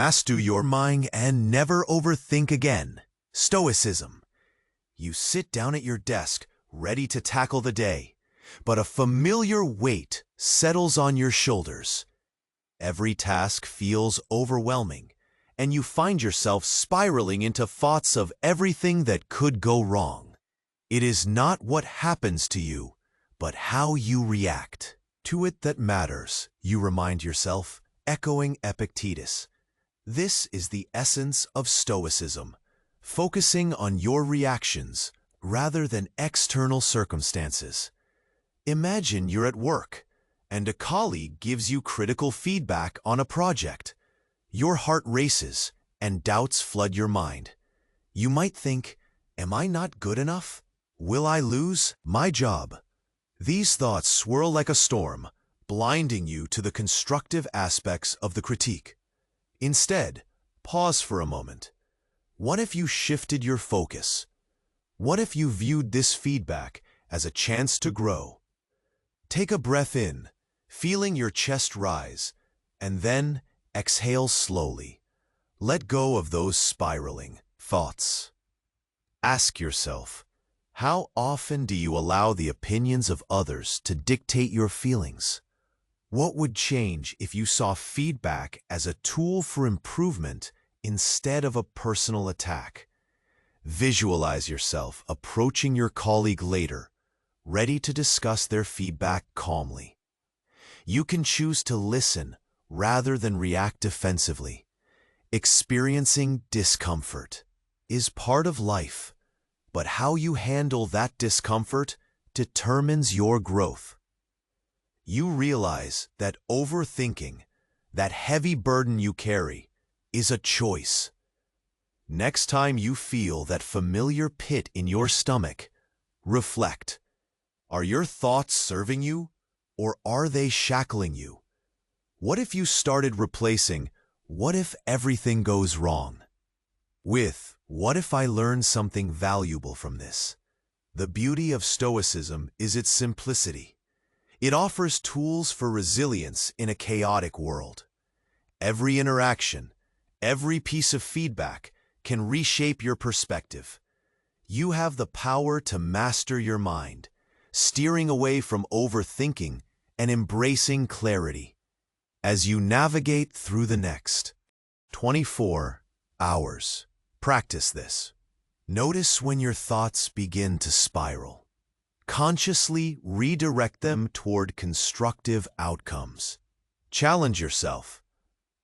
Master your mind and never overthink again. Stoicism. You sit down at your desk, ready to tackle the day, but a familiar weight settles on your shoulders. Every task feels overwhelming, and you find yourself spiraling into thoughts of everything that could go wrong. It is not what happens to you, but how you react to it that matters, you remind yourself, echoing Epictetus. This is the essence of Stoicism, focusing on your reactions rather than external circumstances. Imagine you're at work, and a colleague gives you critical feedback on a project. Your heart races, and doubts flood your mind. You might think, am I not good enough? Will I lose my job? These thoughts swirl like a storm, blinding you to the constructive aspects of the critique. Instead, pause for a moment. What if you shifted your focus? What if you viewed this feedback as a chance to grow? Take a breath in, feeling your chest rise, and then exhale slowly. Let go of those spiraling thoughts. Ask yourself, how often do you allow the opinions of others to dictate your feelings? What would change if you saw feedback as a tool for improvement instead of a personal attack? Visualize yourself approaching your colleague later, ready to discuss their feedback calmly. You can choose to listen rather than react defensively. Experiencing discomfort is part of life, but how you handle that discomfort determines your growth. You realize that overthinking, that heavy burden you carry, is a choice. Next time you feel that familiar pit in your stomach, reflect. Are your thoughts serving you, or are they shackling you? What if you started replacing, "What if everything goes wrong?" with, "What if I learn something valuable from this?" The beauty of Stoicism is its simplicity. It offers tools for resilience in a chaotic world. Every interaction, every piece of feedback can reshape your perspective. You have the power to master your mind, steering away from overthinking and embracing clarity. As you navigate through the next 24 hours, practice this. Notice when your thoughts begin to spiral. Consciously redirect them toward constructive outcomes. Challenge yourself.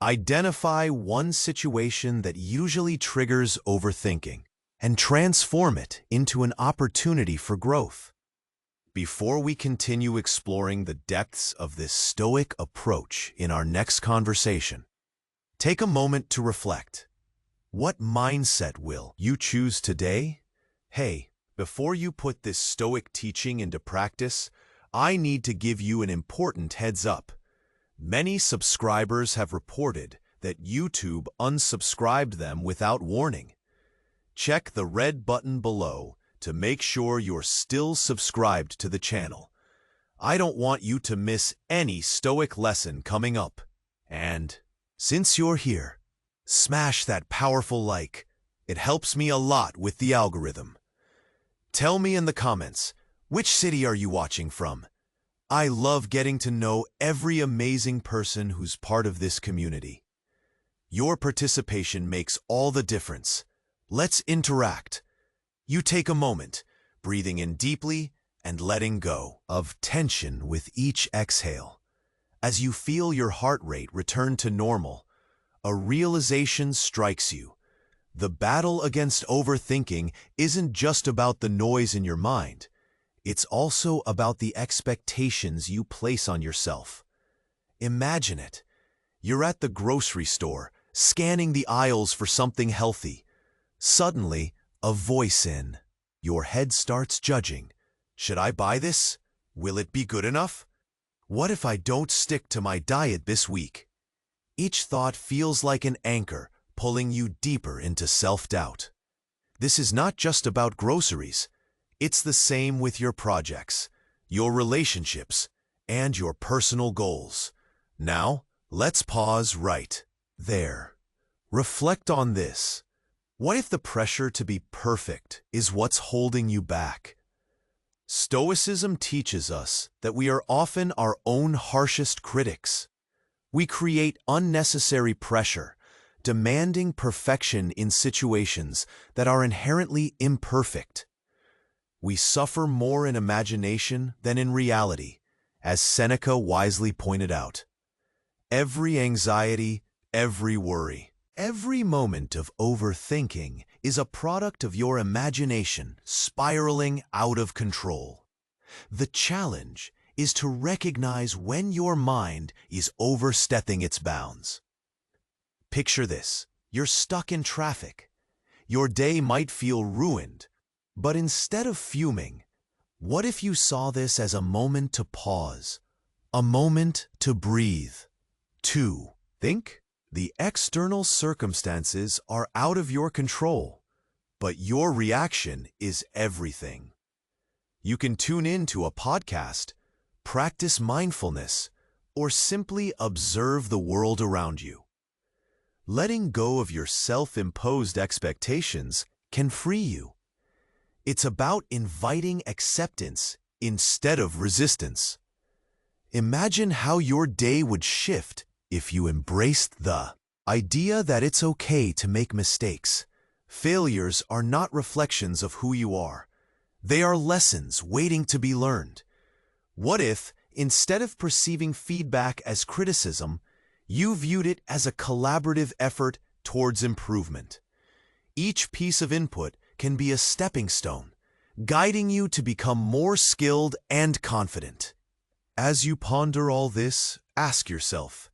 Identify one situation that usually triggers overthinking and transform it into an opportunity for growth. Before we continue exploring the depths of this Stoic approach in our next conversation, take a moment to reflect. What mindset will you choose today? Hey, before you put this Stoic teaching into practice, I need to give you an important heads up. Many subscribers have reported that YouTube unsubscribed them without warning. Check the red button below to make sure you're still subscribed to the channel. I don't want you to miss any Stoic lesson coming up. And since you're here, smash that powerful like. It helps me a lot with the algorithm. Tell me in the comments, which city are you watching from? I love getting to know every amazing person who's part of this community. Your participation makes all the difference. Let's interact. You take a moment, breathing in deeply and letting go of tension with each exhale. As you feel your heart rate return to normal, a realization strikes you. The battle against overthinking isn't just about the noise in your mind. It's also about the expectations you place on yourself. Imagine it. You're at the grocery store, scanning the aisles for something healthy. Suddenly, a voice in your head starts judging. Should I buy this? Will it be good enough? What if I don't stick to my diet this week? Each thought feels like an anchor, pulling you deeper into self-doubt. This is not just about groceries. It's the same with your projects, your relationships, and your personal goals. Now, let's pause right there. Reflect on this. What if the pressure to be perfect is what's holding you back? Stoicism teaches us that we are often our own harshest critics. We create unnecessary pressure, demanding perfection in situations that are inherently imperfect. We suffer more in imagination than in reality, as Seneca wisely pointed out. Every anxiety, every worry, every moment of overthinking is a product of your imagination spiraling out of control. The challenge is to recognize when your mind is overstepping its bounds. Picture this. You're stuck in traffic. Your day might feel ruined, but instead of fuming, what if you saw this as a moment to pause, a moment to breathe, to think? The external circumstances are out of your control, but your reaction is everything. You can tune in to a podcast, practice mindfulness, or simply observe the world around you. Letting go of your self-imposed expectations can free you. It's about inviting acceptance instead of resistance. Imagine how your day would shift if you embraced the idea that it's okay to make mistakes. Failures are not reflections of who you are. They are lessons waiting to be learned. What if, instead of perceiving feedback as criticism, you viewed it as a collaborative effort towards improvement? Each piece of input can be a stepping stone, guiding you to become more skilled and confident. As you ponder all this, ask yourself,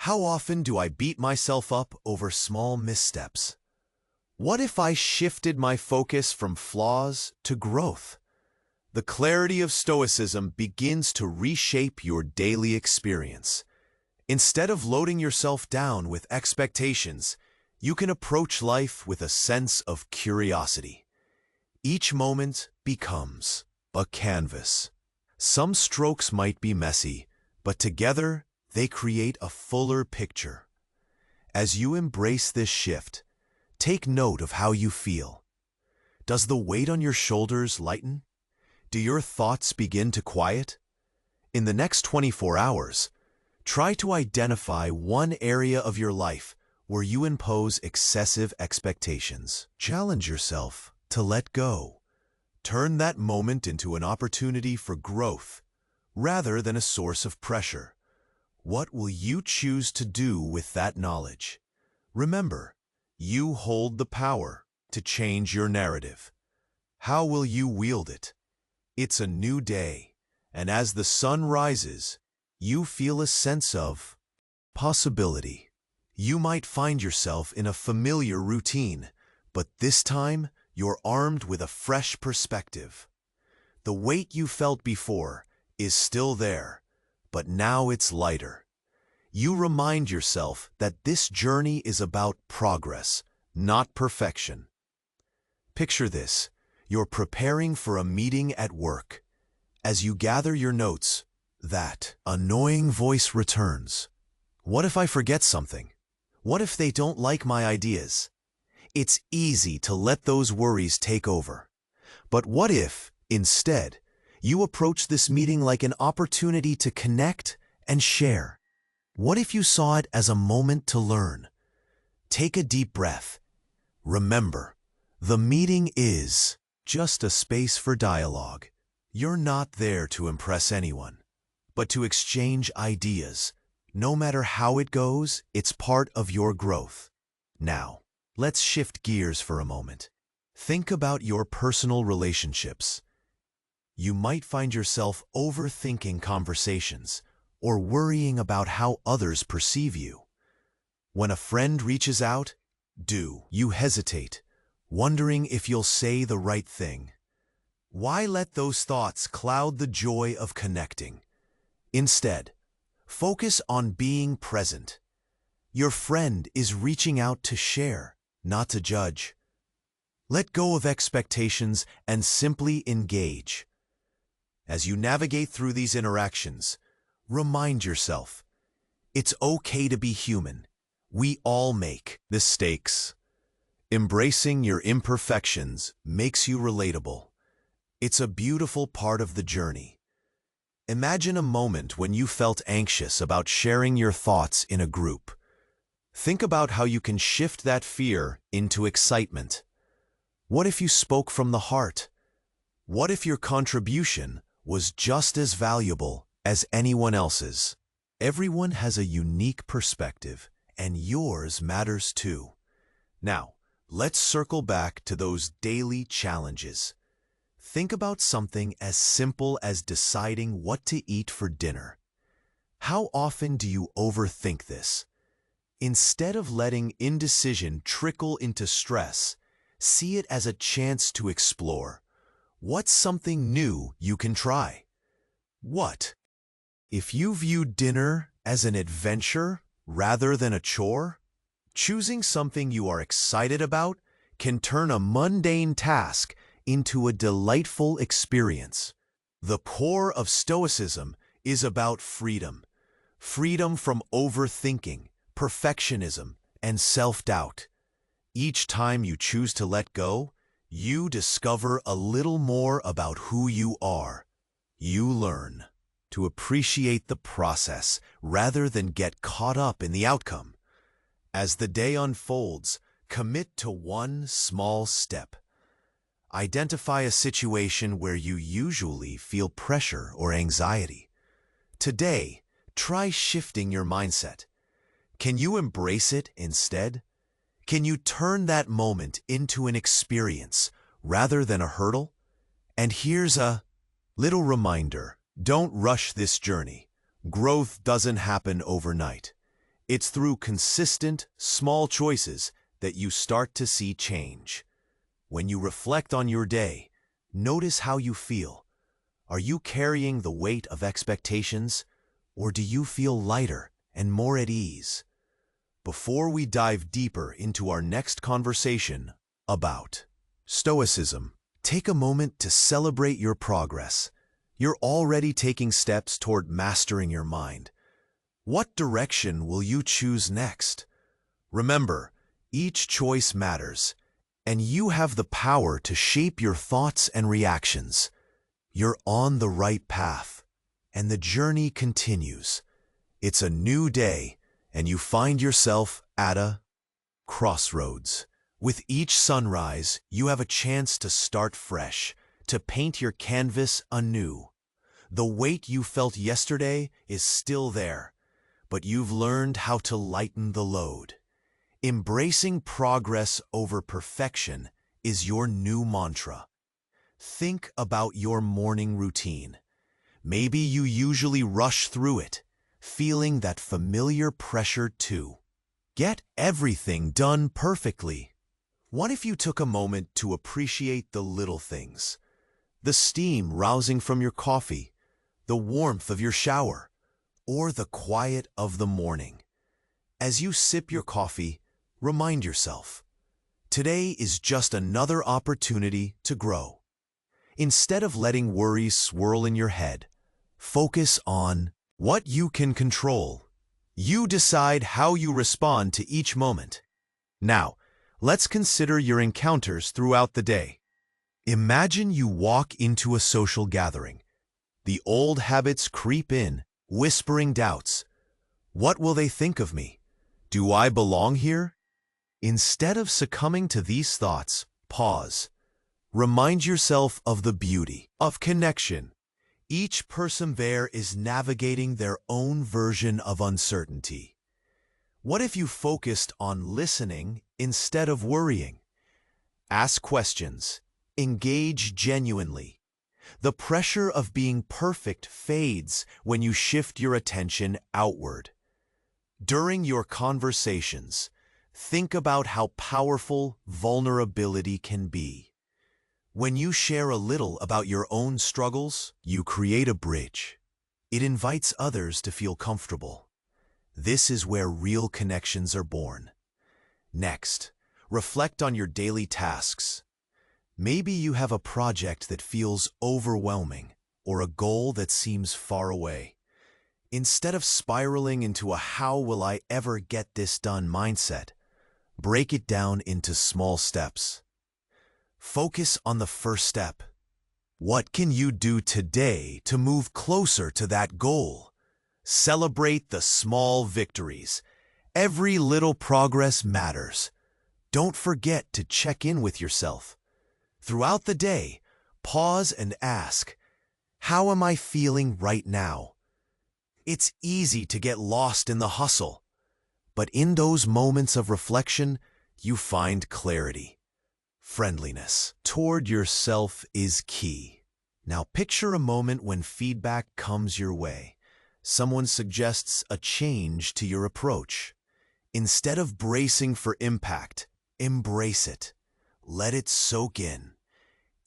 how often do I beat myself up over small missteps? What if I shifted my focus from flaws to growth? The clarity of Stoicism begins to reshape your daily experience. Instead of loading yourself down with expectations, you can approach life with a sense of curiosity. Each moment becomes a canvas. Some strokes might be messy, but together they create a fuller picture. As you embrace this shift, take note of how you feel. Does the weight on your shoulders lighten? Do your thoughts begin to quiet? In the next 24 hours, try to identify one area of your life where you impose excessive expectations. Challenge yourself to let go. Turn that moment into an opportunity for growth rather than a source of pressure. What will you choose to do with that knowledge? Remember, you hold the power to change your narrative. How will you wield it? It's a new day, and as the sun rises, you feel a sense of possibility. You might find yourself in a familiar routine, but this time you're armed with a fresh perspective. The weight you felt before is still there, but now it's lighter. You remind yourself that this journey is about progress, not perfection. Picture this. You're preparing for a meeting at work. As you gather your notes, that annoying voice returns. What if I forget something? What if they don't like my ideas? It's easy to let those worries take over. But what if, instead, you approach this meeting like an opportunity to connect and share? What if you saw it as a moment to learn? Take a deep breath. Remember, the meeting is just a space for dialogue. You're not there to impress anyone, but to exchange ideas. No matter how it goes, it's part of your growth. Now, let's shift gears for a moment. Think about your personal relationships. You might find yourself overthinking conversations or worrying about how others perceive you. When a friend reaches out, do you hesitate, wondering if you'll say the right thing? Why let those thoughts cloud the joy of connecting? Instead, focus on being present. Your friend is reaching out to share, not to judge. Let go of expectations and simply engage. As you navigate through these interactions, remind yourself, it's okay to be human. We all make mistakes. Embracing your imperfections makes you relatable. It's a beautiful part of the journey. Imagine a moment when you felt anxious about sharing your thoughts in a group. Think about how you can shift that fear into excitement. What if you spoke from the heart? What if your contribution was just as valuable as anyone else's? Everyone has a unique perspective, and yours matters too. Now, let's circle back to those daily challenges. Think about something as simple as deciding what to eat for dinner. How often do you overthink this? Instead of letting indecision trickle into stress, see it as a chance to explore. What's something new you can try? What if you view dinner as an adventure rather than a chore? Choosing something you are excited about can turn a mundane task into a delightful experience. The core of Stoicism is about freedom. Freedom from overthinking, perfectionism, and self-doubt. Each time you choose to let go, you discover a little more about who you are. You learn to appreciate the process rather than get caught up in the outcome. As the day unfolds, commit to one small step. Identify a situation where you usually feel pressure or anxiety. Today, try shifting your mindset. Can you embrace it instead? Can you turn that moment into an experience rather than a hurdle? And here's a little reminder. Don't rush this journey. Growth doesn't happen overnight. It's through consistent, small choices that you start to see change. When you reflect on your day, notice how you feel. Are you carrying the weight of expectations, or do you feel lighter and more at ease? Before we dive deeper into our next conversation about Stoicism, take a moment to celebrate your progress. You're already taking steps toward mastering your mind. What direction will you choose next? Remember, each choice matters, and you have the power to shape your thoughts and reactions. You're on the right path, and the journey continues. It's a new day, and you find yourself at a crossroads. With each sunrise, you have a chance to start fresh, to paint your canvas anew. The weight you felt yesterday is still there, but you've learned how to lighten the load. Embracing progress over perfection is your new mantra. Think about your morning routine. Maybe you usually rush through it, feeling that familiar pressure too. Get everything done perfectly. What if you took a moment to appreciate the little things? The steam rousing from your coffee, the warmth of your shower, or the quiet of the morning. As you sip your coffee, remind yourself, today is just another opportunity to grow. Instead of letting worries swirl in your head, focus on what you can control. You decide how you respond to each moment. Now, let's consider your encounters throughout the day. Imagine you walk into a social gathering. The old habits creep in, whispering doubts. What will they think of me? Do I belong here? Instead of succumbing to these thoughts, pause. Remind yourself of the beauty of connection. Each person there is navigating their own version of uncertainty. What if you focused on listening instead of worrying? Ask questions. Engage genuinely. The pressure of being perfect fades when you shift your attention outward. During your conversations, think about how powerful vulnerability can be. When you share a little about your own struggles, you create a bridge. It invites others to feel comfortable. This is where real connections are born. Next, reflect on your daily tasks. Maybe you have a project that feels overwhelming or a goal that seems far away. Instead of spiraling into a "how will I ever get this done" mindset, break it down into small steps. Focus on the first step. What can you do today to move closer to that goal? Celebrate the small victories. Every little progress matters. Don't forget to check in with yourself. Throughout the day, pause and ask, "How am I feeling right now?" It's easy to get lost in the hustle, but in those moments of reflection, you find clarity. Friendliness toward yourself is key. Now picture a moment when feedback comes your way. Someone suggests a change to your approach. Instead of bracing for impact, embrace it. Let it soak in.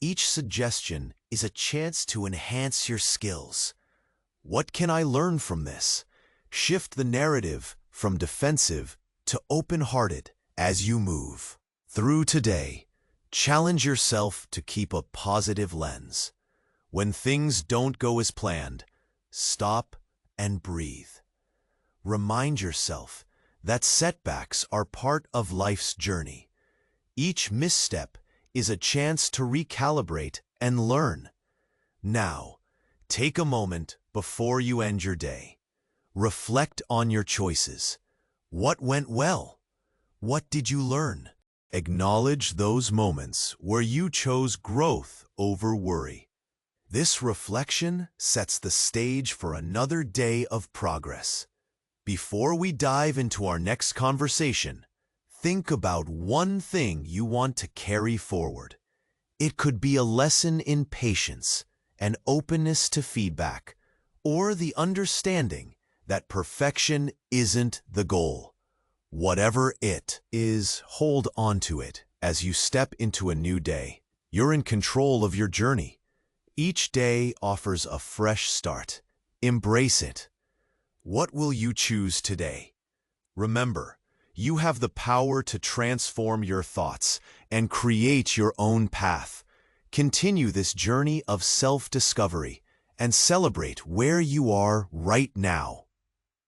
Each suggestion is a chance to enhance your skills. What can I learn from this? Shift the narrative from defensive to open-hearted as you move. Through today, challenge yourself to keep a positive lens. When things don't go as planned, stop and breathe. Remind yourself that setbacks are part of life's journey. Each misstep is a chance to recalibrate and learn. Now, take a moment before you end your day. Reflect on your choices. What went well? What did you learn? Acknowledge those moments where you chose growth over worry. This reflection sets the stage for another day of progress. Before we dive into our next conversation, think about one thing you want to carry forward. It could be a lesson in patience, an openness to feedback, or the understanding that perfection isn't the goal. Whatever it is, hold on to it as you step into a new day. You're in control of your journey. Each day offers a fresh start. Embrace it. What will you choose today? Remember, you have the power to transform your thoughts and create your own path. Continue this journey of self-discovery and celebrate where you are right now.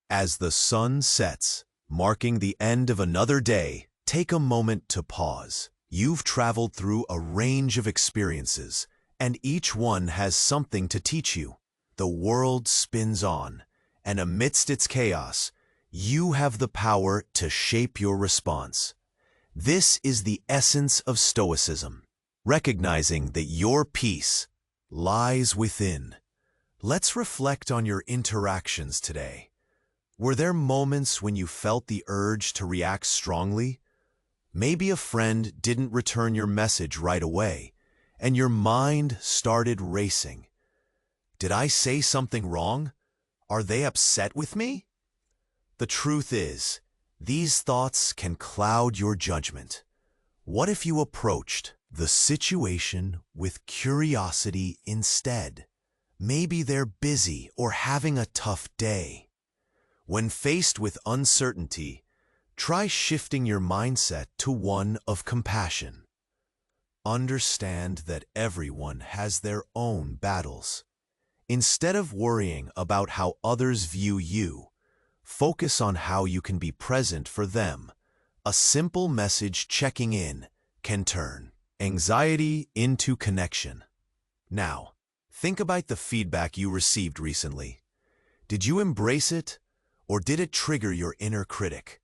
As the sun sets, marking the end of another day, take a moment to pause. You've traveled through a range of experiences, and each one has something to teach you. The world spins on, and amidst its chaos, you have the power to shape your response. This is the essence of Stoicism, recognizing that your peace lies within. Let's reflect on your interactions today. Were there moments when you felt the urge to react strongly? Maybe a friend didn't return your message right away, and your mind started racing. Did I say something wrong? Are they upset with me? The truth is, these thoughts can cloud your judgment. What if you approached the situation with curiosity instead? Maybe they're busy or having a tough day. When faced with uncertainty, try shifting your mindset to one of compassion. Understand that everyone has their own battles. Instead of worrying about how others view you, focus on how you can be present for them. A simple message checking in can turn anxiety into connection. Now, think about the feedback you received recently. Did you embrace it, or did it trigger your inner critic?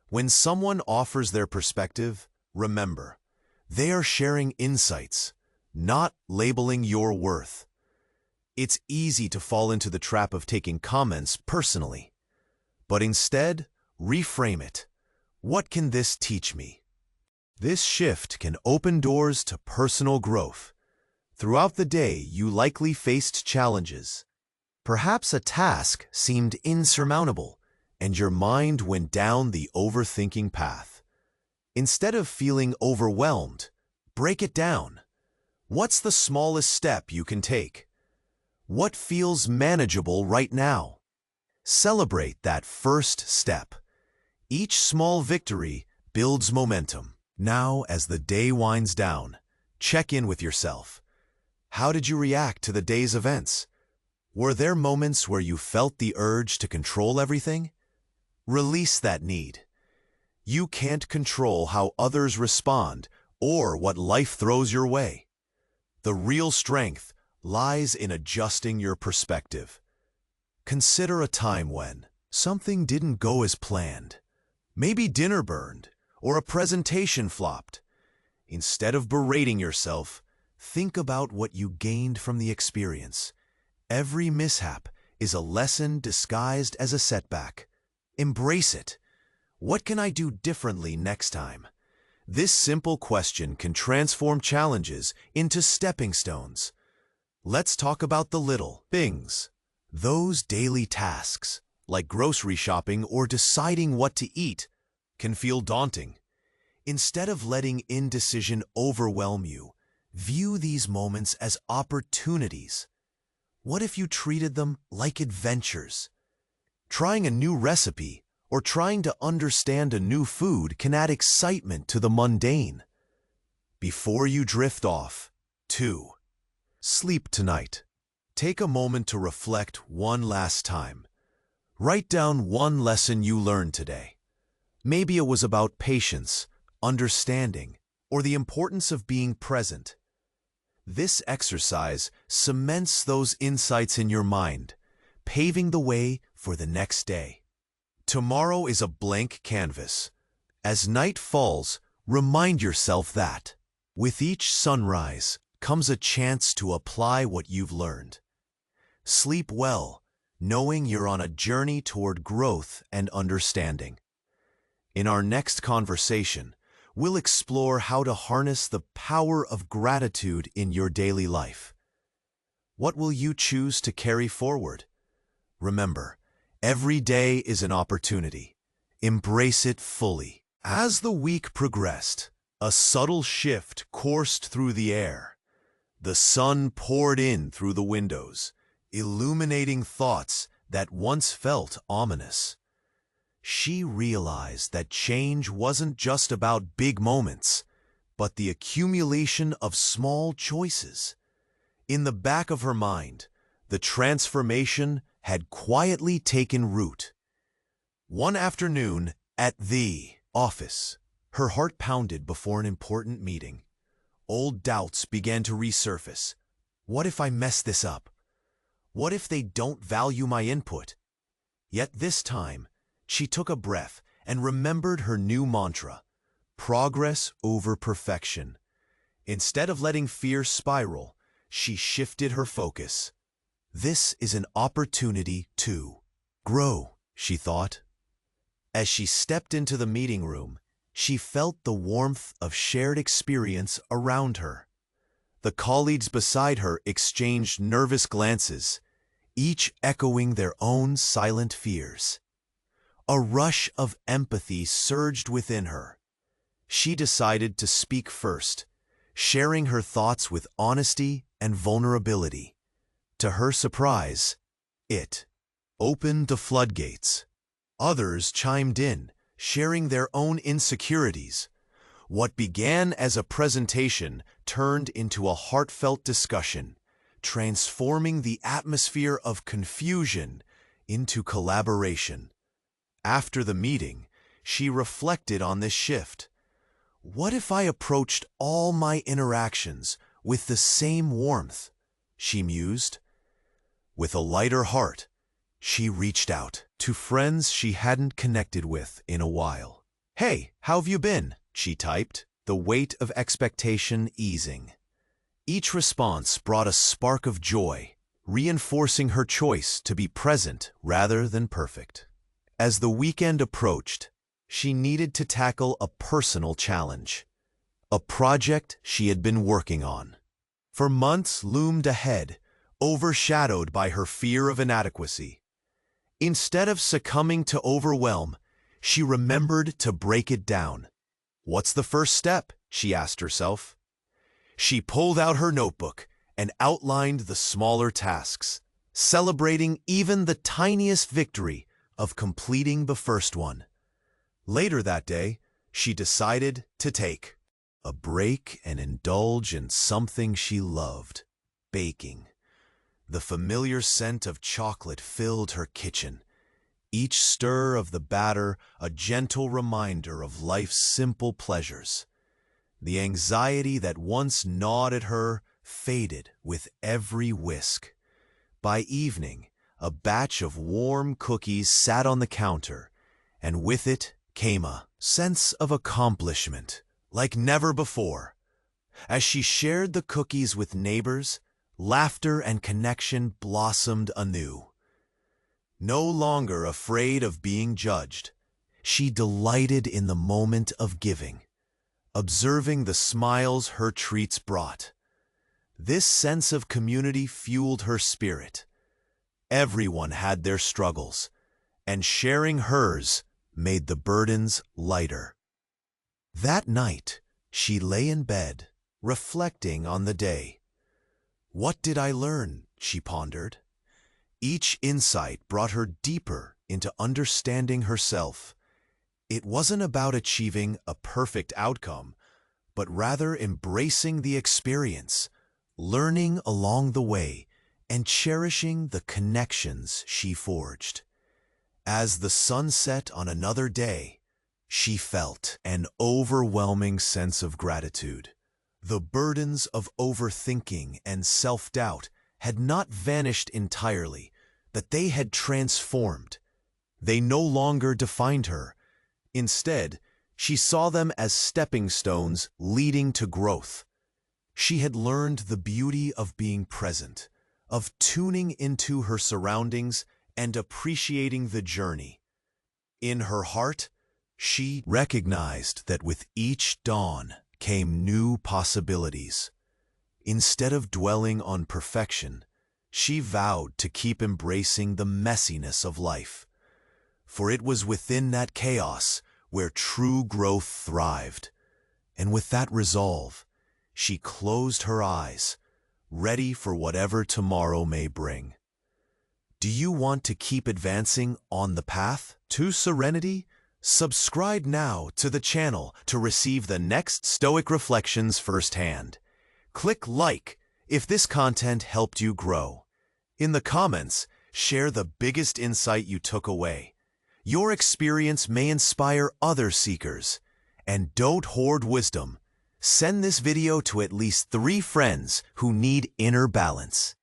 When someone offers their perspective, remember, they are sharing insights, not labeling your worth. It's easy to fall into the trap of taking comments personally, but instead, reframe it. What can this teach me? This shift can open doors to personal growth. Throughout the day, you likely faced challenges. Perhaps a task seemed insurmountable, and your mind went down the overthinking path. Instead of feeling overwhelmed, break it down. What's the smallest step you can take? What feels manageable right now? Celebrate that first step. Each small victory builds momentum. Now, as the day winds down, check in with yourself. How did you react to the day's events? Were there moments where you felt the urge to control everything? Release that need. You can't control how others respond or what life throws your way. The real strength lies in adjusting your perspective. Consider a time when something didn't go as planned. Maybe dinner burned or a presentation flopped. Instead of berating yourself, think about what you gained from the experience. Every mishap is a lesson disguised as a setback. Embrace it. What can I do differently next time? This simple question can transform challenges into stepping stones. Let's talk about the little things. Those daily tasks, like grocery shopping or deciding what to eat, can feel daunting. Instead of letting indecision overwhelm you, view these moments as opportunities. What if you treated them like adventures? Trying a new recipe or trying to understand a new food can add excitement to the mundane. Before you drift off, 2. Sleep tonight. Take a moment to reflect one last time. Write down one lesson you learned today. Maybe it was about patience, understanding, or the importance of being present. This exercise cements those insights in your mind, paving the way for the next day. Tomorrow is a blank canvas. As night falls, remind yourself that with each sunrise comes a chance to apply what you've learned. Sleep well, knowing you're on a journey toward growth and understanding. In our next conversation, we'll explore how to harness the power of gratitude in your daily life. What will you choose to carry forward? Remember, every day is an opportunity. Embrace it fully. As the week progressed, a subtle shift coursed through the air. The sun poured in through the windows, illuminating thoughts that once felt ominous. She realized that change wasn't just about big moments, but the accumulation of small choices. In the back of her mind, the transformation had quietly taken root. One afternoon, at the office, her heart pounded before an important meeting. Old doubts began to resurface. What if I mess this up? What if they don't value my input? Yet this time, she took a breath and remembered her new mantra: progress over perfection. Instead of letting fear spiral, she shifted her focus. This is an opportunity to grow, she thought. As she stepped into the meeting room, she felt the warmth of shared experience around her. The colleagues beside her exchanged nervous glances, each echoing their own silent fears. A rush of empathy surged within her. She decided to speak first, sharing her thoughts with honesty and vulnerability. To her surprise, it opened the floodgates. Others chimed in, sharing their own insecurities. What began as a presentation turned into a heartfelt discussion, transforming the atmosphere of confusion into collaboration. After the meeting, she reflected on this shift. What if I approached all my interactions with the same warmth? She mused. With a lighter heart, she reached out to friends she hadn't connected with in a while. "Hey, how have you been?" she typed, the weight of expectation easing. Each response brought a spark of joy, reinforcing her choice to be present rather than perfect. As the weekend approached, she needed to tackle a personal challenge, a project she had been working on. For months loomed ahead, overshadowed by her fear of inadequacy. Instead of succumbing to overwhelm, she remembered to break it down. What's the first step? She asked herself. She pulled out her notebook and outlined the smaller tasks, celebrating even the tiniest victory of completing the first one. Later that day, she decided to take a break and indulge in something she loved: baking. The familiar scent of chocolate filled her kitchen, each stir of the batter a gentle reminder of life's simple pleasures. The anxiety that once gnawed at her faded with every whisk. By evening, a batch of warm cookies sat on the counter, and with it came a sense of accomplishment like never before. As she shared the cookies with neighbors, laughter and connection blossomed anew. No longer afraid of being judged, she delighted in the moment of giving, observing the smiles her treats brought. This sense of community fueled her spirit. Everyone had their struggles, and sharing hers made the burdens lighter. That night, she lay in bed, reflecting on the day. What did I learn? She pondered. Each insight brought her deeper into understanding herself. It wasn't about achieving a perfect outcome, but rather embracing the experience, learning along the way, and cherishing the connections she forged. As the sun set on another day, she felt an overwhelming sense of gratitude. The burdens of overthinking and self-doubt had not vanished entirely, but they had transformed. They no longer defined her. Instead, she saw them as stepping stones leading to growth. She had learned the beauty of being present, of tuning into her surroundings and appreciating the journey. In her heart, she recognized that with each dawn came new possibilities. Instead of dwelling on perfection, she vowed to keep embracing the messiness of life. For it was within that chaos where true growth thrived. And with that resolve, she closed her eyes, ready for whatever tomorrow may bring. Do you want to keep advancing on the path to serenity? Subscribe now to the channel to receive the next Stoic reflections firsthand. Click like if this content helped you grow. In the comments, share the biggest insight you took away. Your experience may inspire other seekers. And don't hoard wisdom. Send this video to at least 3 friends who need inner balance.